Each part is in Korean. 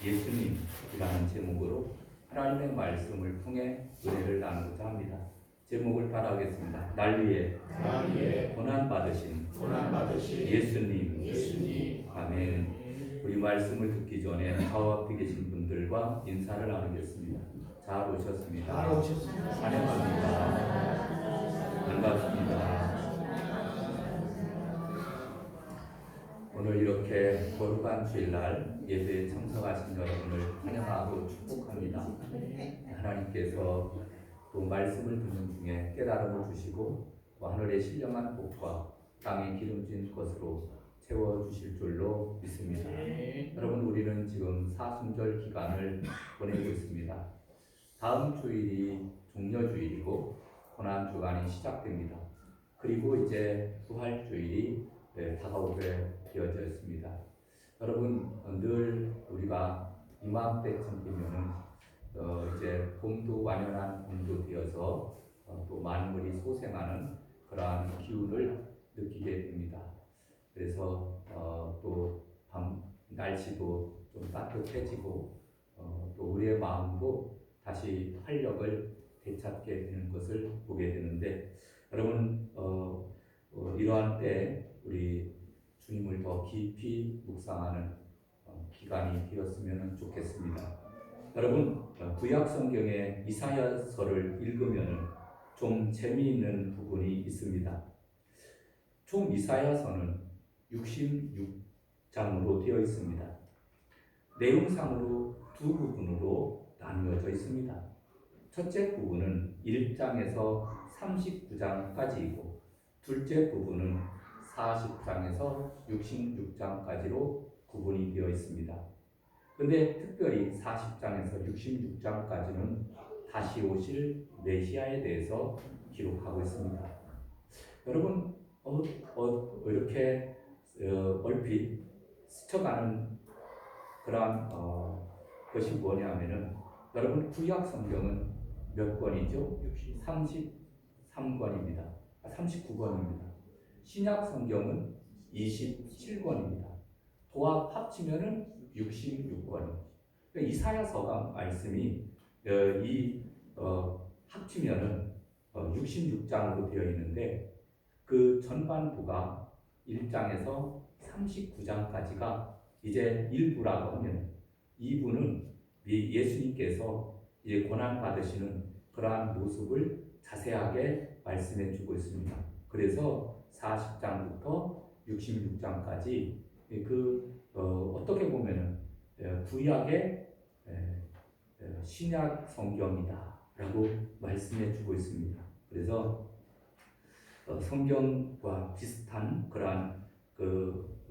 예수님이라는 제목으로 하나님의 말씀을 통해 은혜를 나누고자 합니다. 제목을 따라하겠습니다. 날 위해 고난 받으신 예수님. 아멘. 우리 말씀을 듣기 전에 저와 앞에 계신 분들과 인사를 나누겠습니다. 잘 오셨습니다. 환영합니다. 반갑습니다. 오늘 이렇게 거룩한 주일날 예배에 참석하신 여러분을 환영하고 축복합니다. 하나님께서 또 말씀을 듣는 중에 깨달음을 주시고 또 하늘의 신령한 복과 땅에 기름진 것으로 채워주실 줄로 믿습니다. 여러분, 우리는 지금 사순절 기간을 보내고 있습니다. 다음 주일이 종려주일이고 고난주간이 시작됩니다. 그리고 이제 부활주일이 다가오게 되어져 있습니다. 여러분, 늘 우리가 이맘때쯤 되면은 이제 봄도 완연한 봄도 되어서 또 만물이 소생하는 그러한 기운을 느끼게 됩니다. 그래서 또 날씨도 좀 따뜻해지고 또 우리의 마음도 다시 활력을 되찾게 되는 것을 보게 되는데, 여러분 이러한 때 우리 주님을 더 깊이 묵상하는 기간이 되었으면 좋겠습니다. 여러분, 구약 성경의 이사야서를 읽으면 좀 재미있는 부분이 있습니다. 총 이사야서는 66장으로 되어 있습니다. 내용상으로 두 부분으로 나누어져 있습니다. 첫째 부분은 1장에서 39장까지이고 둘째 부분은 40장에서 66장까지로 구분이 되어 있습니다. 그런데 특별히 40장에서 66장까지는 다시 오실 메시아에 대해서 기록하고 있습니다. 여러분, 이렇게 얼핏 스쳐가는 그런 것이 뭐냐면은, 여러분, 구약 성경은 몇 권이죠? 33권입니다. 39권입니다. 신약 성경은 27권입니다. 도합 합치면은 66권입니다. 그러니까 이사야서가 말씀이 합치면은 66장으로 되어 있는데, 그 전반부가 1장에서 39장까지가 이제 1부라고 하면 2부는 예수님께서 이제 고난 받으시는 그러한 모습을 자세하게 말씀해 주고 있습니다. 그래서 40장부터 66장까지 어떻게 보면은 구약의 신약 성경이다라고 말씀해 주고 있습니다. 그래서 성경과 비슷한 그러한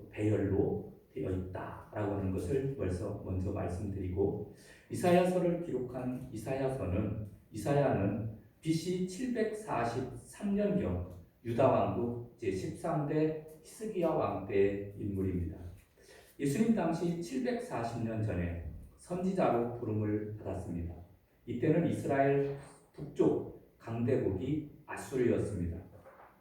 배열로 되어 있다라고 하는 것을 먼저 말씀드리고, 이사야서를 기록한 이사야는 BC 743년경 유다 왕국 제13대 히스기야 왕 때의 인물입니다. 예수님 당시 740년 전에 선지자로 부름을 받았습니다. 이때는 이스라엘 북쪽 강대국이 아수르였습니다.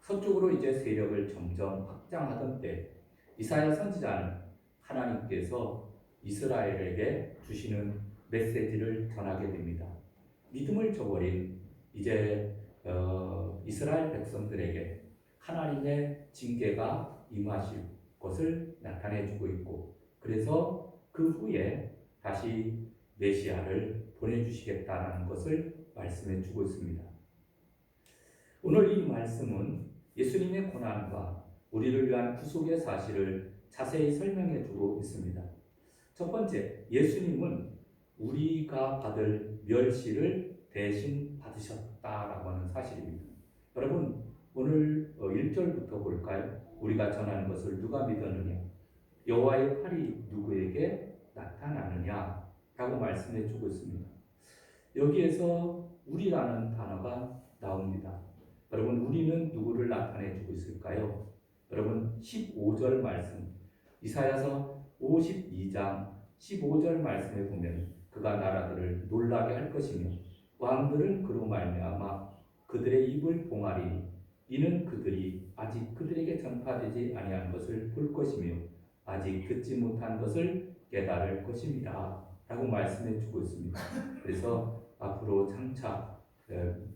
서쪽으로 이제 세력을 점점 확장하던 때 이사야 선지자는 하나님께서 이스라엘에게 주시는 메시지를 전하게 됩니다. 믿음을 저버린 이제 이스라엘 백성들에게 하나님의 징계가 임하실 것을 나타내주고 있고, 그래서 그 후에 다시 메시아를 보내주시겠다는 것을 말씀해주고 있습니다. 오늘 이 말씀은 예수님의 고난과 우리를 위한 구속의 사실을 자세히 설명해주고 있습니다. 첫 번째, 예수님은 우리가 받을 멸시를 대신 받으셨다라고 하는 사실입니다. 여러분, 오늘 1절부터 볼까요? 우리가 전하는 것을 누가 믿었느냐? 여호와의 팔이 누구에게 나타나느냐? 라고 말씀해 주고 있습니다. 여기에서 우리라는 단어가 나옵니다. 여러분, 우리는 누구를 나타내 주고 있을까요? 여러분, 15절 말씀, 이사야서 52장 15절 말씀에 보면 그가 나라들을 놀라게 할 것이며 왕들은 그로 말미암아 그들의 입을 봉하리니 이는 그들이 아직 그들에게 전파되지 아니한 것을 볼 것이며 아직 듣지 못한 것을 깨달을 것입니다. 라고 말씀해 주고 있습니다. 그래서 앞으로 장차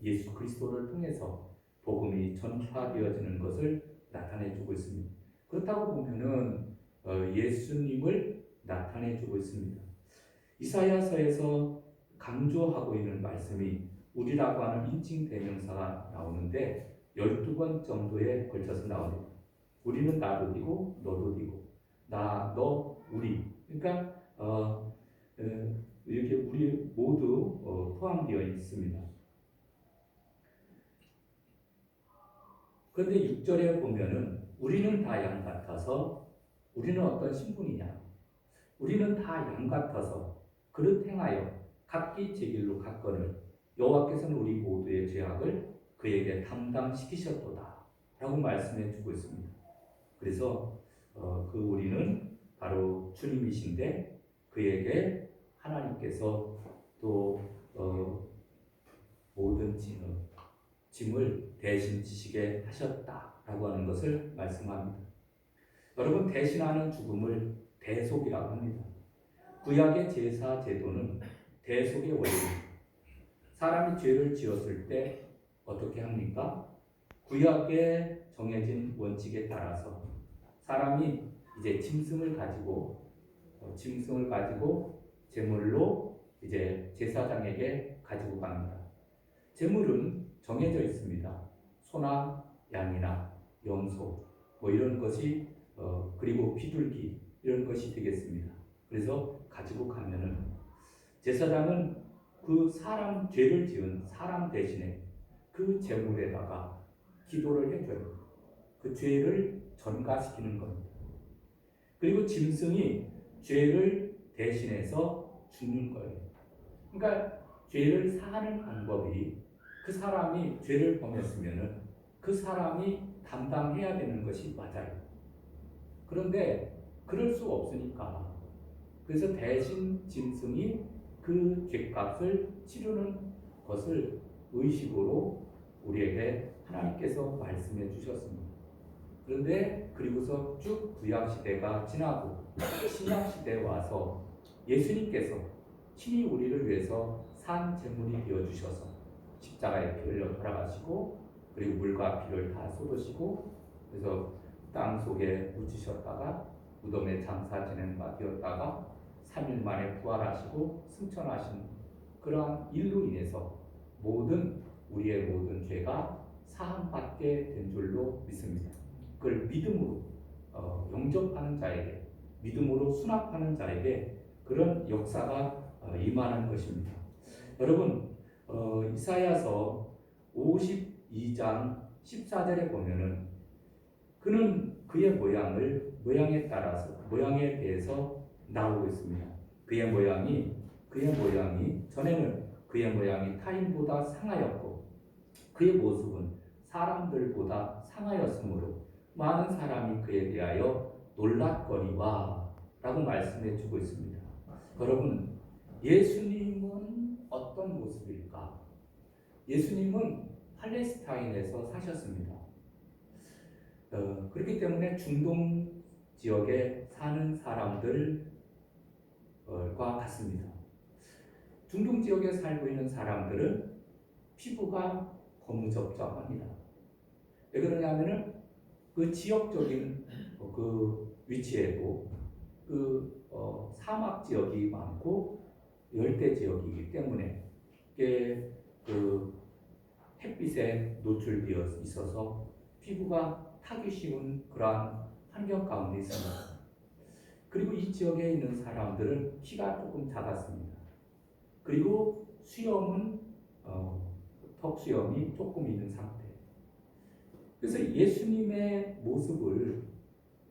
예수 그리스도를 통해서 복음이 전파되어지는 것을 나타내 주고 있습니다. 그렇다고 보면은 예수님을 나타내 주고 있습니다. 이사야서에서 강조하고 있는 말씀이 우리라고 하는 인칭 대명사가 나오는데 12번 정도에 걸쳐서 나옵니다. 우리는 나도 디고 너도 디고 나, 너, 우리. 그러니까 이렇게 우리 모두 포함되어 있습니다. 그런데 6절에 보면은 우리는 다 양 같아서 우리는 어떤 신분이냐? 우리는 다 양 같아서 그릇 행하여 각기 제 길로 갔거늘 여호와께서는 우리 모두의 죄악을 그에게 담당시키셨도다 라고 말씀해 주고 있습니다. 그래서 그 우리는 바로 주님이신데 그에게 하나님께서 또 모든 짐을 대신 지시게 하셨다라고 하는 것을 말씀합니다. 여러분, 대신하는 죽음을 대속이라고 합니다. 구약의 제사 제도는 대속의 원리입니다. 사람이 죄를 지었을 때 어떻게 합니까? 구약에 정해진 원칙에 따라서 사람이 이제 짐승을 가지고 제물로 이제 제사장에게 가지고 갑니다. 제물은 정해져 있습니다. 소나 양이나 염소 뭐 이런 것이 그리고 비둘기 이런 것이 되겠습니다. 그래서 가지고 가면은 제사장은 그 사람 죄를 지은 사람 대신에 그 제물에다가 기도를 해줘요. 그 죄를 전가시키는 겁니다. 그리고 짐승이 죄를 대신해서 죽는 거예요. 그러니까 죄를 사하는 방법이 그 사람이 죄를 범했으면은 그 사람이 담당해야 되는 것이 맞아요. 그런데 그럴 수 없으니까 그래서 대신 짐승이 그 죄값을 치르는 것을 의식으로 우리에게 하나님께서 말씀해 주셨습니다. 그런데 그리고서 쭉 구약시대가 지나고 신약시대에 와서 예수님께서 친히 우리를 위해서 산 제물이 되어주셔서 십자가에 피 흘려 돌아가시고 그리고 물과 피를 다 쏟으시고 그래서 땅 속에 묻히셨다가 무덤에 장사 지낸 바 되었다가 3일 만에 부활하시고 승천하신 그러한 일로 인해서 우리의 모든 죄가 사함받게 된 줄로 믿습니다. 그걸 믿음으로 영접하는 자에게, 믿음으로 수납하는 자에게 그런 역사가 임하는 것입니다. 여러분, 이사야서 52장 14절에 보면은 그는 그의 모양에 대해서 나오고 있습니다. 그의 모양이 전에는 그의 모양이 타인보다 상하였고 그의 모습은 사람들보다 상하였으므로 많은 사람이 그에 대하여 놀랐거니와 라고 말씀해 주고 있습니다. 여러분, 예수님은 어떤 모습일까? 예수님은 팔레스타인에서 사셨습니다. 그렇기 때문에 중동 지역에 사는 사람들과 같습니다. 중동 지역에 살고 있는 사람들은 피부가 거무적적합니다. 왜 그러냐면은 그 지역적인 그 위치에도 사막 지역이 많고 열대 지역이기 때문에 이게 그 햇빛에 노출되어 있어서 피부가 타기 쉬운 그러한 환경 가운데 있습니다. 그리고 이 지역에 있는 사람들은 키가 조금 작았습니다. 그리고 수염은 턱 수염이 조금 있는 상태. 그래서 예수님의 모습을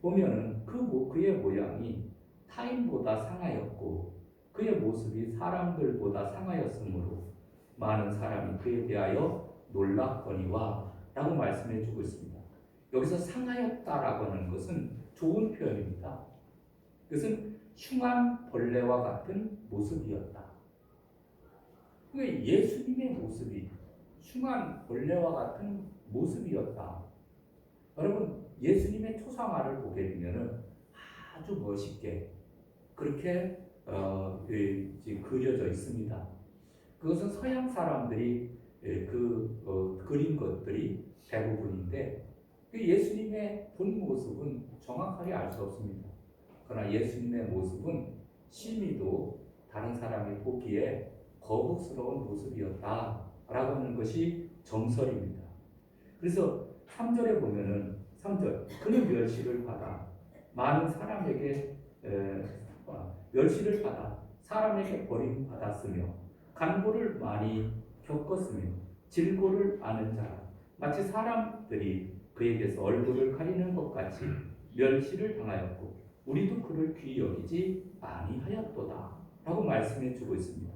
보면은 그의 모양이 타인보다 상하였고 그의 모습이 사람들보다 상하였으므로 많은 사람이 그에 대하여 놀랐거니와 라고 말씀해 주고 있습니다. 여기서 상하였다라고 하는 것은 좋은 표현입니다. 그것은 흉한 벌레와 같은 모습이었다. 예수님의 모습이 흉한 벌레와 같은 모습이었다. 여러분, 예수님의 초상화를 보게 되면 아주 멋있게 그렇게 그려져 있습니다. 그것은 서양 사람들이 그린 것들이 대부분인데 예수님의 본 모습은 정확하게 알 수 없습니다. 그러나 예수님의 모습은 심히도 다른 사람이 보기에 거북스러운 모습이었다라고 하는 것이 정설입니다. 그래서 3절에 보면은 3절 그는 멸시를 받아 많은 사람에게 멸시를 받아 사람에게 버림받았으며 간고를 많이 겪었으며 질고를 아는 자라 마치 사람들이 그에게서 얼굴을 가리는 것 같이 멸시를 당하였고 우리도 그를 귀히 여기지 아니하였도다 라고 말씀해 주고 있습니다.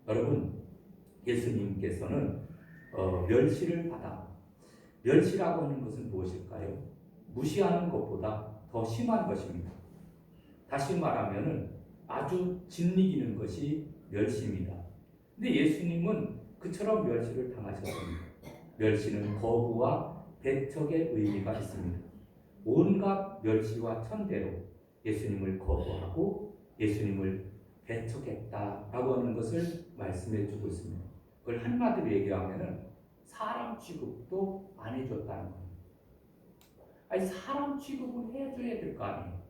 여러분 예수님께서는 멸시를 받아 멸시라고 하는 것은 무엇일까요? 무시하는 것보다 더 심한 것입니다. 다시 말하면 아주 짓이기는 것이 멸시입니다. 근데 예수님은 그처럼 멸시를 당하셨습니다. 멸시는 거부와 배척의 의미가 있습니다. 온갖 멸시와 천대로 예수님을 거부하고 예수님을 배척했다라고 하는 것을 말씀해 주고 있습니다. 그걸 한마디로 얘기하면 사람 취급도 안 해줬다는 거예요. 아니 사람 취급은 해줘야 될 거 아니에요.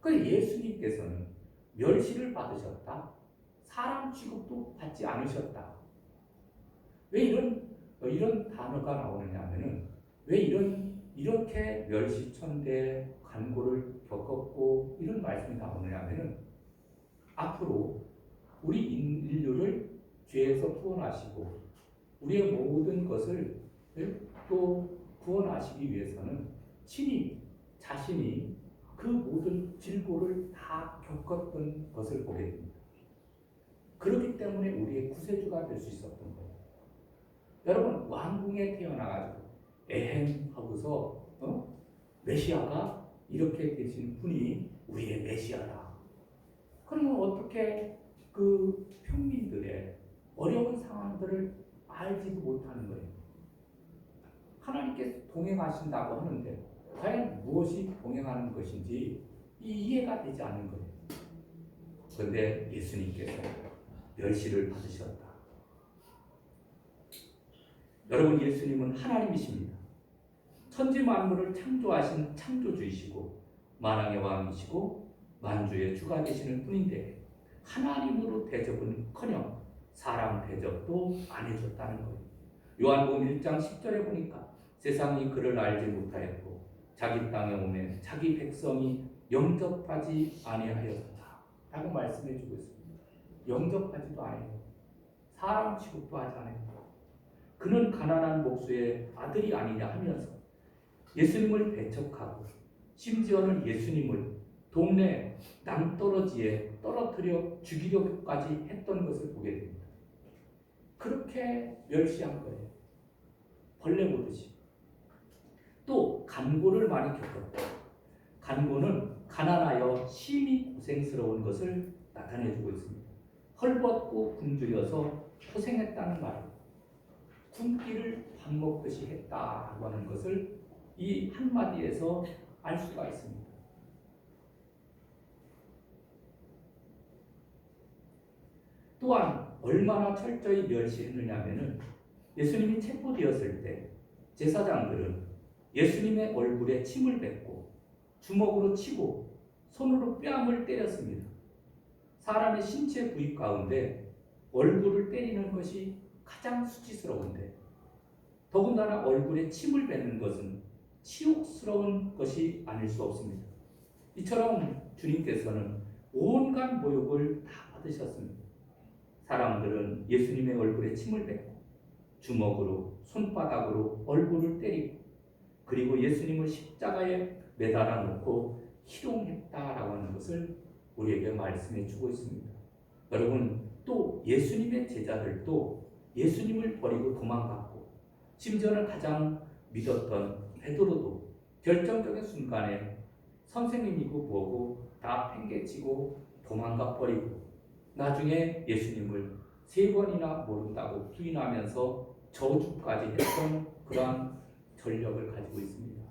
그 예수님께서는 멸시를 받으셨다. 사람 취급도 받지 않으셨다. 왜 이런 단어가 나오느냐면은 왜 이렇게 멸시천대 간고를 겪었고 이런 말씀이 나오느냐면은 앞으로 우리 인류를 죄에서 구원하시고 우리의 모든 것을 또 구원하시기 위해서는 친히 자신이 그 모든 질고를 다 겪었던 것을 보게 됩니다. 그렇기 때문에 우리의 구세주가 될 수 있었던 거예요. 여러분 왕궁에 태어나가지고 에헴하고서 메시아가 이렇게 되신 분이 우리의 메시아다. 그러면 어떻게 그 평민들의 어려운 상황들을 알지도 못하는 거예요. 하나님께서 동행하신다고 하는데 과연 무엇이 동행하는 것인지 이해가 되지 않는 거예요. 그런데 예수님께서 멸시를 받으셨다. 여러분 예수님은 하나님이십니다. 천지 만물을 창조하신 창조주이시고 만왕의 왕이시고 만주의 주가 되시는 분인데 하나님으로 대접은커녕 사람 대접도 안 해줬다는 거예요. 요한복음 1장 10절에 보니까 세상이 그를 알지 못하였고 자기 땅에 오매 자기 백성이 영접하지 아니하였다 라고 말씀해 주고 있습니다. 영접하지도 않아요. 사람 취급도 하지 않아요. 그는 가난한 목수의 아들이 아니냐 하면서 예수님을 배척하고 심지어는 예수님을 동네 낭떠러지에 떨어뜨려 죽이려고까지 했던 것을 보게 됩니다. 그렇게 멸시한 거예요. 벌레 보듯이. 또 간고를 많이 겪었다. 간고는 가난하여 심히 고생스러운 것을 나타내주고 있습니다. 헐벗고 굶주려서 고생했다는 말이에요. 굶기를 밥 먹듯이 했다라고 하는 것을 이 한마디에서 알 수가 있습니다. 또한 얼마나 철저히 멸시했느냐면은 예수님이 체포되었을 때 제사장들은 예수님의 얼굴에 침을 뱉고 주먹으로 치고 손으로 뺨을 때렸습니다. 사람의 신체 부위 가운데 얼굴을 때리는 것이 가장 수치스러운데 더군다나 얼굴에 침을 뱉는 것은 치욕스러운 것이 아닐 수 없습니다. 이처럼 주님께서는 온갖 모욕을 다 받으셨습니다. 사람들은 예수님의 얼굴에 침을 뱉고 주먹으로 손바닥으로 얼굴을 때리고 그리고 예수님을 십자가에 매달아 놓고 희롱했다라고 하는 것을 우리에게 말씀해 주고 있습니다. 여러분 또 예수님의 제자들도 예수님을 버리고 도망갔고 심지어는 가장 믿었던 베드로도 결정적인 순간에 선생님이고 뭐고 다 팽개치고 도망가 버리고 나중에 예수님을 3번이나 모른다고 부인하면서 저주까지 했던 그러한 전력을 가지고 있습니다.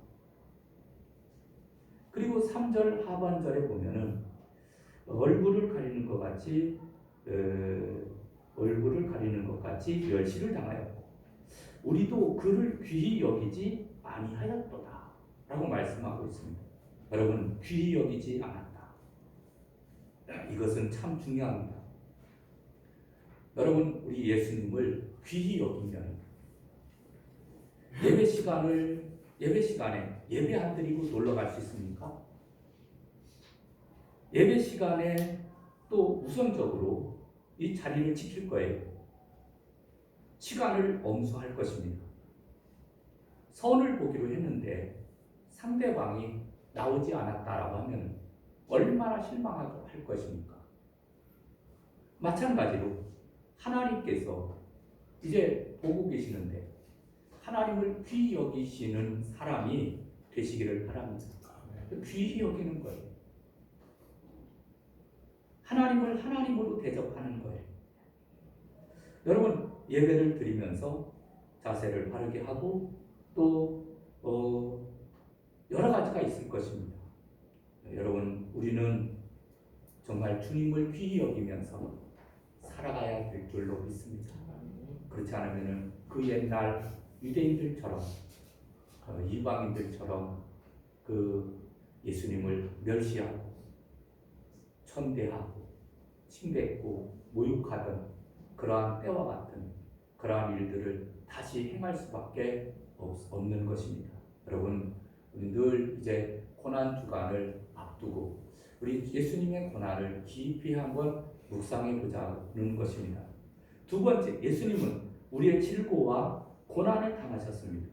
그리고 3절 하반절에 보면은 얼굴을 가리는 것 같이 얼굴을 가리는 것 같이 멸시를 당하였고 우리도 그를 귀히 여기지 아니하였도다 라고 말씀하고 있습니다. 여러분, 귀히 여기지 않았다. 이것은 참 중요합니다. 여러분, 우리 예수님을 귀히 여기면 예배 시간에 예배 안 드리고 놀러 갈 수 있습니까? 예배 시간에 또 우선적으로 이 자리를 지킬 거예요. 시간을 엄수할 것입니다. 선을 보기로 했는데 상대방이 나오지 않았다라고 하면 얼마나 실망할 것입니까? 마찬가지로 하나님께서 이제 보고 계시는데 하나님을 귀히 여기시는 사람이 되시기를 바랍니다. 귀히 여기는 거예요. 하나님을 하나님으로 대접하는 거예요. 여러분, 예배를 드리면서 자세를 바르게 하고 또 여러 가지가 있을 것입니다. 여러분, 우리는 정말 주님을 귀히 여기면서 살아가야 될 줄로 믿습니다. 그렇지 않으면 그 옛날 유대인들처럼 이방인들처럼 그 예수님을 멸시하고 천대하고 침뱉고 모욕하던 그러한 때와 같은 그러한 일들을 다시 행할 수밖에 없는 것입니다. 여러분, 우리 늘 이제 고난 주간을 앞두고 우리 예수님의 고난을 깊이 한번 묵상해 보자는 것입니다. 두 번째, 예수님은 우리의 질고와 고난을 당하셨습니다.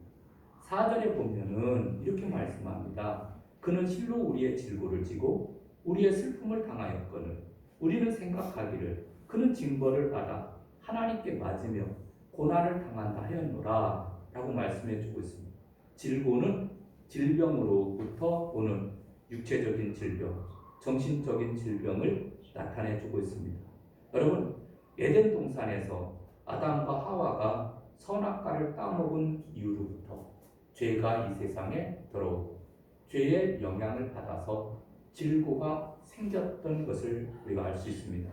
4절에 보면은 이렇게 말씀합니다. 그는 실로 우리의 질고를 지고 우리의 슬픔을 당하였거늘 우리는 생각하기를 그는 징벌을 받아 하나님께 맞으며 고난을 당한다 하였노라 라고 말씀해 주고 있습니다. 질고는 질병으로부터 오는 육체적인 질병, 정신적인 질병을 나타내 주고 있습니다. 여러분, 에덴 동산에서 아담과 하와가 선악과를 따먹은 이후로부터 죄가 이 세상에 들어오고 죄의 영향을 받아서 질고가 생겼던 것을 우리가 알 수 있습니다.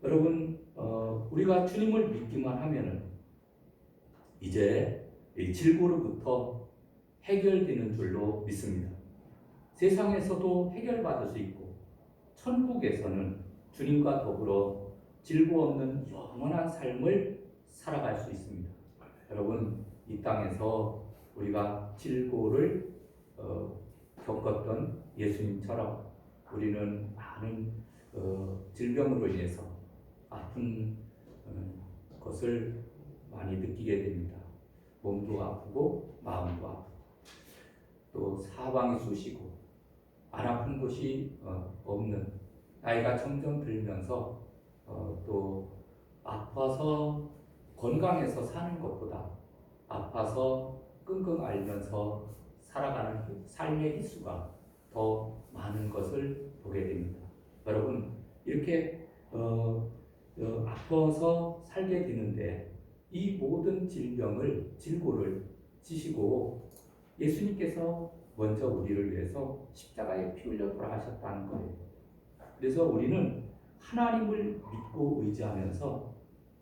여러분, 우리가 주님을 믿기만 하면은 이제 이 질고로부터 해결되는 줄로 믿습니다. 세상에서도 해결받을 수 있고 천국에서는 주님과 더불어 질고 없는 영원한 삶을 살아갈 수 있습니다. 여러분, 이 땅에서 우리가 질고를 겪었던 예수님처럼 우리는 많은 질병으로 인해서 아픈 것을 많이 느끼게 됩니다. 몸도 아프고 마음도 아프고 또 사방이 쑤시고 안 아픈 곳이 없는 나이가 점점 들면서 또 아파서 건강해서 사는 것보다 아파서 끙끙 앓면서 살아가는 삶의 횟수가 더 많은 것을 보게 됩니다. 여러분, 이렇게 아파서 살게 되는데 이 모든 질고를 지시고 예수님께서 먼저 우리를 위해서 십자가에 피 흘려 돌아가셨다는 거예요. 그래서 우리는 하나님을 믿고 의지하면서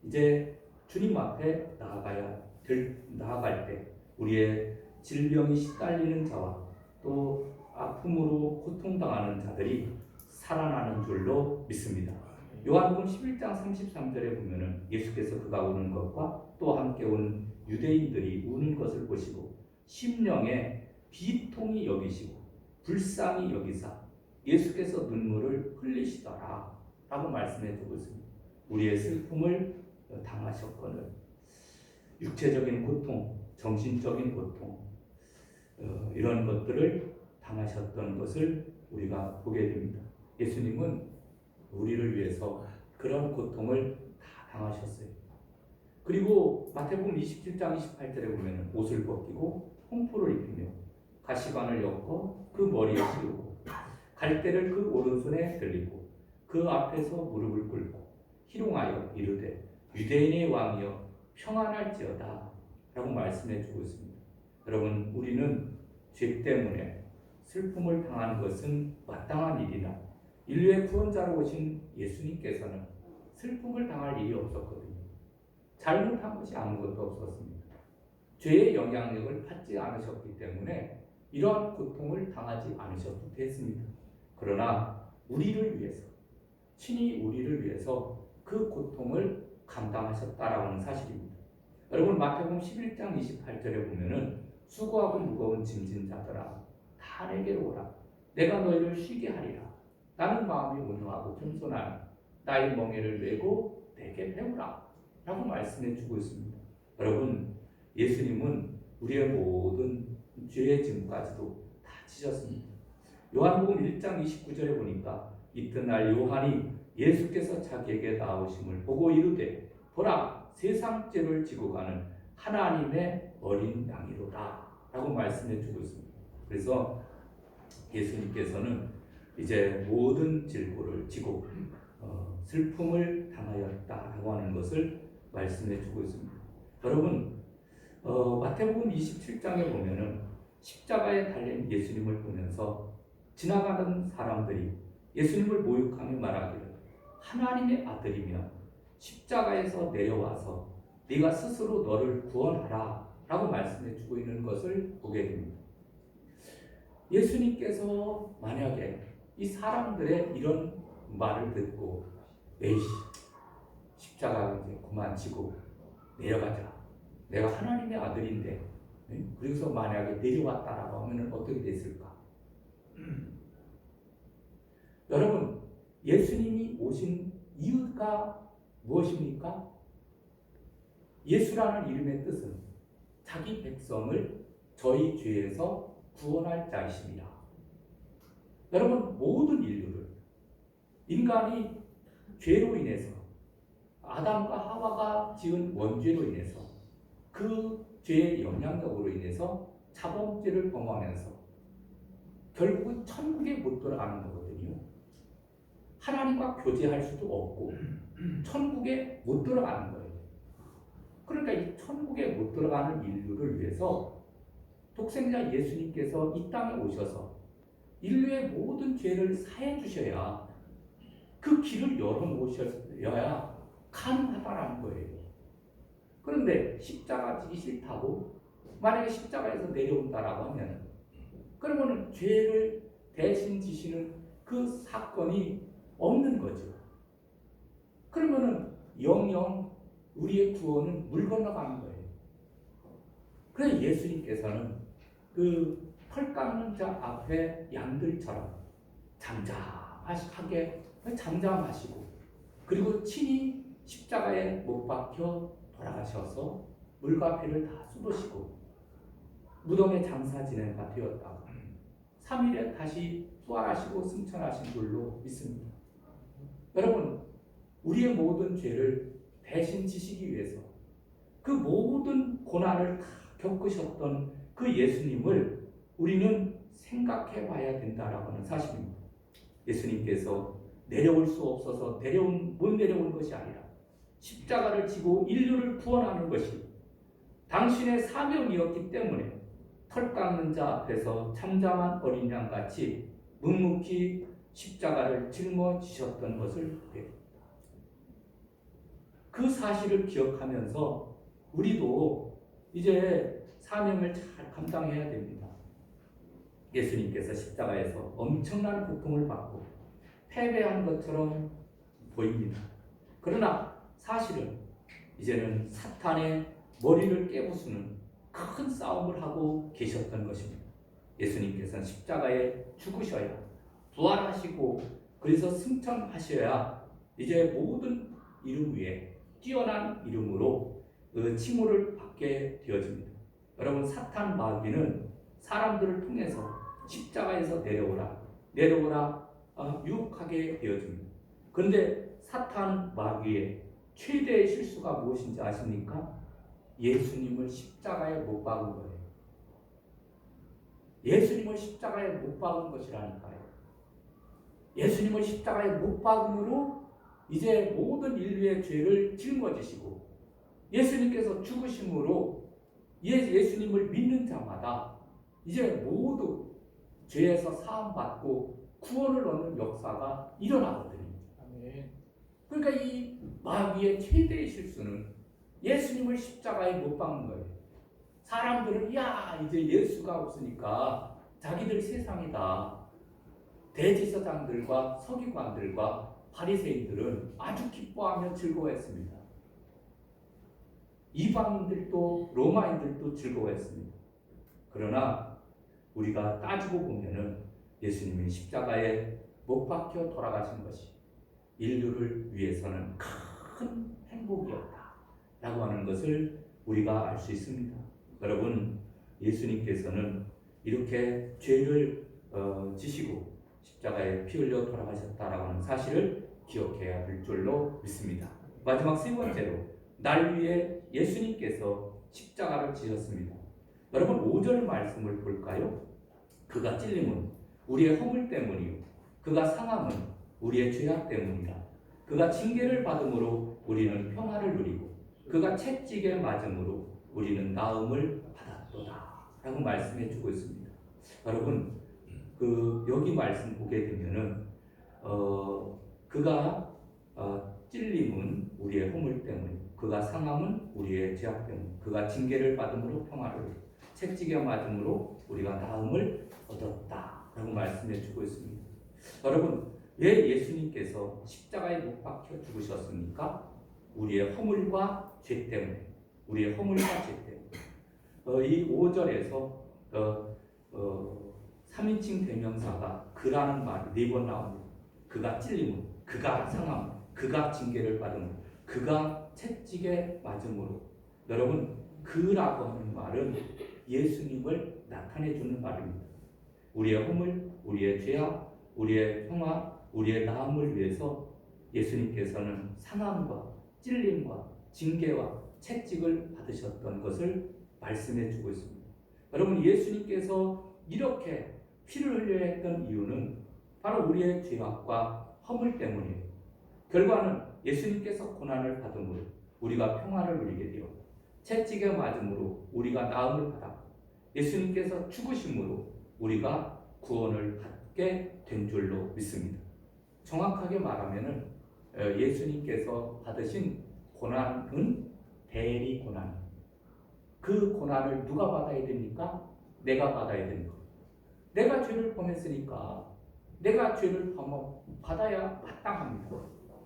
이제 주님 앞에 나아갈 때 우리의 질병이 시달리는 자와 또 아픔으로 고통당하는 자들이 살아나는 줄로 믿습니다. 요한복음 11장 33절에 보면은 예수께서 그가 우는 것과 또 함께 온 유대인들이 우는 것을 보시고 심령에 비통히 여기시고 불쌍히 여기사 예수께서 눈물을 흘리시더라 라고 말씀해 주고 있습니다. 우리의 슬픔을 당하셨거늘 육체적인 고통, 정신적인 고통 이런 것들을 당하셨던 것을 우리가 보게 됩니다. 예수님은 우리를 위해서 그런 고통을 다 당하셨어요. 그리고 마태복음 27장 28절에 보면 옷을 벗기고 홍포를 입히며 가시관을 엮어 그 머리에 씌우고 갈대를 그 오른손에 들리고 그 앞에서 무릎을 꿇고 희롱하여 이르되 유대인의 왕이여 평안할지어다 라고 말씀해 주고 있습니다. 여러분, 우리는 죄 때문에 슬픔을 당하는 것은 마땅한 일이나 인류의 구원자로 오신 예수님께서는 슬픔을 당할 일이 없었거든요. 잘못한 것이 아무것도 없었습니다. 죄의 영향력을 받지 않으셨기 때문에 이러한 고통을 당하지 않으셔도 됐습니다. 그러나 우리를 위해서, 친히 우리를 위해서 그 고통을 감당하셨다라고 하는 사실입니다. 여러분, 마태복음 11장 28절에 보면은 수고하고 무거운 짐진 자들아 다 내게로 오라. 내가 너희를 쉬게 하리라. 나는 마음이 온유하고 겸손하니 나의 멍에를 메고 내게 배우라. 라고 말씀해 주고 있습니다. 여러분, 예수님은 우리의 모든 죄의 짐까지도 다 지셨습니다. 요한복음 1장 29절에 보니까 이튿날 요한이 예수께서 자기에게 나오심을 보고 이르되 보라, 세상 죄를 지고 가는 하나님의 어린 양이로다 라고 말씀해 주고 있습니다. 그래서 예수님께서는 이제 모든 질고를 지고 슬픔을 당하였다라고 하는 것을 말씀해 주고 있습니다. 여러분, 마태복음 27장에 보면은 십자가에 달린 예수님을 보면서 지나가는 사람들이 예수님을 모욕하며 말하기를 하나님의 아들이며 십자가에서 내려와서 네가 스스로 너를 구원하라 라고 말씀해 주고 있는 것을 보게 됩니다. 예수님께서 만약에 이 사람들의 이런 말을 듣고 에이씨, 십자가 이제 그만 지고 내려가자. 내가 하나님의 아들인데, 그래서 만약에 내려왔다라고 하면 어떻게 됐을까? 여러분, 예수님이 오신 이유가 무엇입니까? 예수라는 이름의 뜻은 자기 백성을 저희 죄에서 구원할 자이십니다. 여러분, 모든 인류를, 인간이 죄로 인해서, 아담과 하와가 지은 원죄로 인해서, 그 죄의 영향력으로 인해서 자범죄를 범하면서 결국은 천국에 못 들어가는 거거든요. 하나님과 교제할 수도 없고 천국에 못 들어가는 거예요. 그러니까 이 천국에 못 들어가는 인류를 위해서 독생자 예수님께서 이 땅에 오셔서 인류의 모든 죄를 사해 주셔야 그 길을 열어놓으셔야 가능하다라는 거예요. 그런데 십자가 지기 싫다고 만약에 십자가에서 내려온다라고 하면 그러면 죄를 대신 지시는 그 사건이 없는 거죠. 그러면은 영영 우리의 구원은 물 건너가는 거예요. 그래서 예수님께서는 그 털 깎는 자 앞에 양들처럼 잠잠하시고 그리고 친히 십자가에 못 박혀 돌아가셔서 물과 피를 다 쏟으시고 무덤에 장사 지낸 바 되었다가 3일에 다시 부활하시고 승천하신 줄로 믿습니다. 여러분, 우리의 모든 죄를 대신 지시기 위해서 그 모든 고난을 다 겪으셨던 그 예수님을 우리는 생각해 봐야 된다라고 하는 사실입니다. 예수님께서 내려올 수 없어서 못 내려온 것이 아니라 십자가를 지고 인류를 구원하는 것이 당신의 사명이었기 때문에 털 깎는 자 앞에서 잠잠한 어린 양같이 묵묵히 십자가를 짊어지셨던 것을 배웁니다. 그 사실을 기억하면서 우리도 이제 사명을 잘 감당해야 됩니다. 예수님께서 십자가에서 엄청난 고통을 받고 패배한 것처럼 보입니다. 그러나 사실은 이제는 사탄의 머리를 깨부수는 큰 싸움을 하고 계셨던 것입니다. 예수님께서는 십자가에 죽으셔야 부활하시고 그래서 승천하셔야 이제 모든 이름 위에 뛰어난 이름으로 칭호를 받게 되어집니다. 여러분, 사탄 마귀는 사람들을 통해서 십자가에서 내려오라 유혹하게 되어집니다. 그런데 사탄 마귀의 최대의 실수가 무엇인지 아십니까? 예수님을 십자가에 못 박은 거예요. 예수님을 십자가에 못 박은 것이라니까요. 예수님을 십자가에 못 박음으로 이제 모든 인류의 죄를 짊어지시고 예수님께서 죽으심으로 예수님을 믿는 자마다 이제 모두 죄에서 사함받고 구원을 얻는 역사가 일어나거든요. 아멘. 그러니까 이 마귀의 최대의 실수는 예수님을 십자가에 못 박는 거예요. 사람들은 야 이제 예수가 없으니까 자기들 세상이다. 대제사장들과 서기관들과 바리새인들은 아주 기뻐하며 즐거워했습니다. 이방인들도 로마인들도 즐거워했습니다. 그러나 우리가 따지고 보면은 예수님이 십자가에 못 박혀 돌아가신 것이 인류를 위해서는 큰 행복이었다라고 하는 것을 우리가 알 수 있습니다. 여러분, 예수님께서는 이렇게 죄를 지시고 십자가에 피 흘려 돌아가셨다라고 하는 사실을 기억해야 될 줄로 믿습니다. 마지막 세 번째로 날 위해 예수님께서 십자가를 지셨습니다. 여러분 5절 말씀을 볼까요? 그가 찔림은 우리의 허물 때문이요 그가 상함은 우리의 죄악 때문이라. 그가 징계를 받음으로 우리는 평화를 누리고 그가 채찍에 맞음으로 우리는 나음을 받았도다 라고 말씀해 주고 있습니다. 여러분 여기 말씀 보게 되면은 그가 찔림은 우리의 허물 때문에 그가 상함은 우리의 죄악 때문에 그가 징계를 받음으로 평화를 채찍에 맞음으로 우리가 나음을 얻었다 라고 말씀해 주고 있습니다. 여러분 왜 예수님께서 십자가에 못 박혀 죽으셨습니까? 우리의 허물과 죄 때문에 우리의 허물과 죄 때문에 이 5절에서 3인칭 대명사가 그라는 말이 4번 나옵니다. 그가 찔림은 그가 상함 그가 징계를 받음으로 그가 채찍에 맞음으로. 여러분 그라고 하는 말은 예수님을 나타내 주는 말입니다. 우리의 허물, 우리의 죄악, 우리의 평화, 우리의 나음을 위해서 예수님께서는 상함과 찔림과 징계와 채찍을 받으셨던 것을 말씀해 주고 있습니다. 여러분 예수님께서 이렇게 피를 흘려야 했던 이유는 바로 우리의 죄악과 허물 때문이에요. 결과는 예수님께서 고난을 받음으로 우리가 평화를 누리게 되어 채찍에 맞음으로 우리가 나음을 받아 예수님께서 죽으심으로 우리가 구원을 받게 된 줄로 믿습니다. 정확하게 말하면은 예수님께서 받으신 고난은 대리 고난. 그 고난을 누가 받아야 됩니까? 내가 받아야 됩니다. 내가 죄를 범했으니까 내가 죄를 받아야 마땅합니다.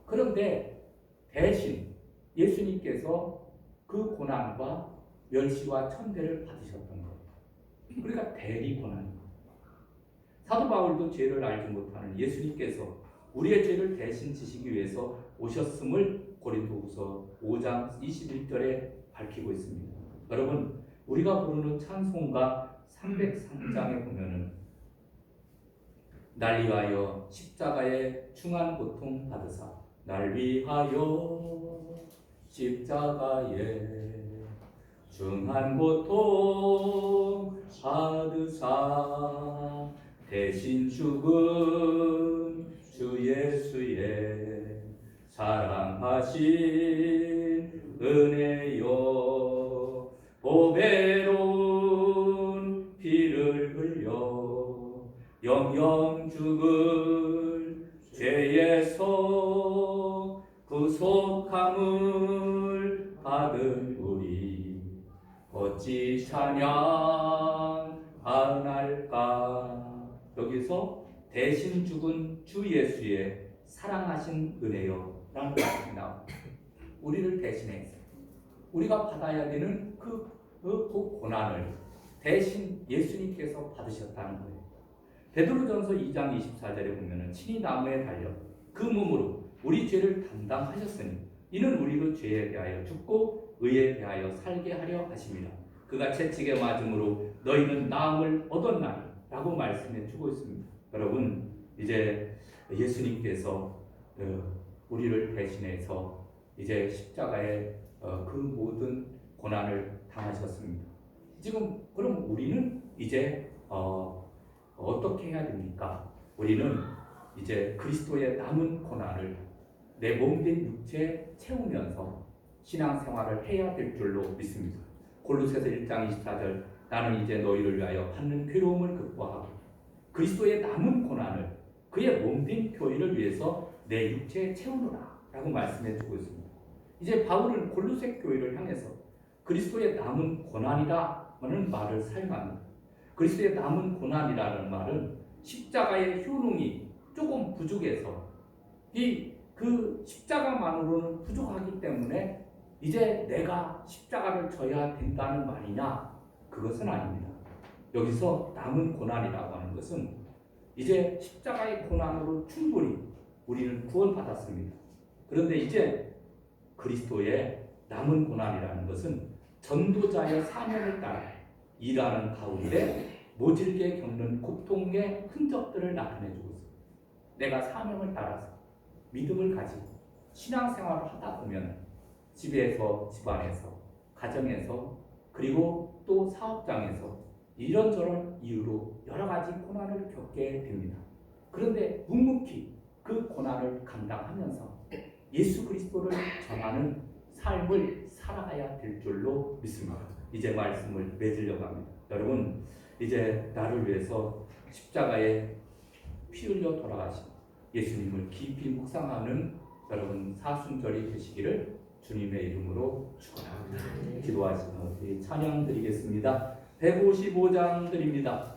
그런데 대신 예수님께서 그 고난과 멸시와 천대를 받으셨던 거예요. 그러니까 대리 고난입니다. 사도 바울도 죄를 알지 못하는 예수님께서 우리의 죄를 대신 지시기 위해서 오셨음을 고린도후서 5장 21절에 밝히고 있습니다. 여러분 우리가 부르는 찬송가 303장에 보면은 날 위하여 십자가에 중한 고통 받으사 날 위하여 십자가에 중한 고통 받으사 대신 죽은 주 예수의 사랑하신 은혜여 보배로운 피를 흘려 영영 죽을 죄에서 구속함을 받은 우리 어찌 찬양하나이까. 여기서 대신 죽은 주 예수의 사랑하신 은혜여 라는 말이 나옵니다. 우리를 대신해서 우리가 받아야 되는 그 고난을 대신 예수님께서 받으셨다는 거예요. 베드로전서 2장 24절에 보면은 친히 나무에 달려 그 몸으로 우리 죄를 담당하셨으니 이는 우리로 죄에 대하여 죽고 의에 대하여 살게 하려 하심이라. 그가 채찍에 맞음으로 너희는 나음을 얻었나니 라고 말씀해 주고 있습니다. 여러분 이제 예수님께서 우리를 대신해서 이제 십자가에 그 모든 고난을 당하셨습니다. 지금 그럼 우리는 이제 어떻게 해야 됩니까? 우리는 이제 그리스도의 남은 고난을 내 몸된 육체에 채우면서 신앙생활을 해야 될 줄로 믿습니다. 골로새서 1장 24절 나는 이제 너희를 위하여 받는 괴로움을 극복하고 그리스도의 남은 고난을 그의 몸된 교회를 위해서 내 육체에 채우노라 라고 말씀해 주고 있습니다. 이제 바울은 골로새 교회를 향해서 그리스도의 남은 고난이라는 말을 사용합니다. 그리스도의 남은 고난이라는 말은 십자가의 효능이 조금 부족해서 그 십자가만으로는 부족하기 때문에 이제 내가 십자가를 져야 된다는 말이냐? 그것은 아닙니다. 여기서 남은 고난이라고 하는 것은 이제 십자가의 고난으로 충분히 우리는 구원받았습니다. 그런데 이제 그리스도의 남은 고난이라는 것은 전도자의 사명을 따라 일하는 가운데 모질게 겪는 고통의 흔적들을 나타내주고 있습니다. 내가 사명을 따라서 믿음을 가지고 신앙생활을 하다 보면 집에서, 집안에서, 가정에서, 그리고 또 사업장에서 이런저런 이유로 여러 가지 고난을 겪게 됩니다. 그런데 묵묵히 그 고난을 감당하면서 예수 그리스도를 전하는 삶을 살아가야 될 줄로 믿습니다. 이제 말씀을 맺으려고 합니다. 여러분, 이제 나를 위해서 십자가에 피 흘려 돌아가신 예수님을 깊이 묵상하는 여러분 사순절이 되시기를 주님의 이름으로 축원합니다. 기도하시며 우리 찬양 드리겠습니다. 155장 드립니다.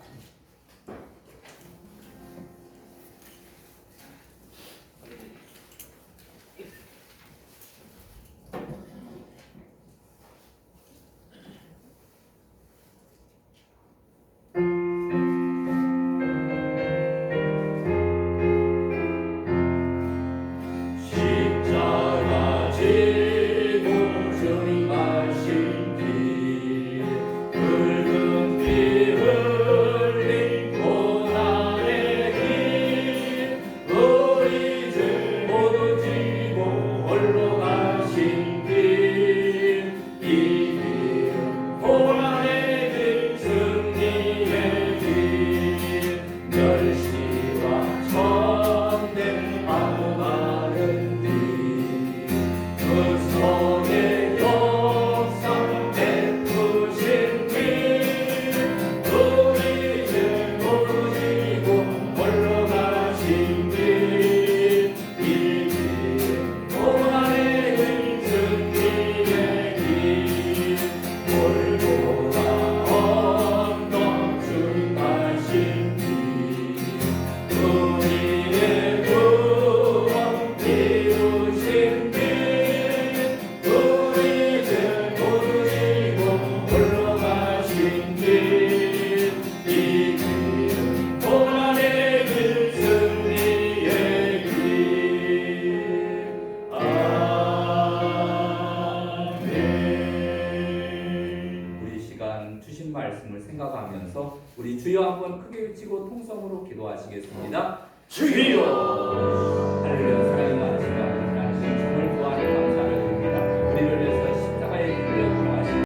생각하면서 우리 주여 한번 크게 외치고 통성으로 기도하시겠습니다. 주여! 할렐루야. 사랑하는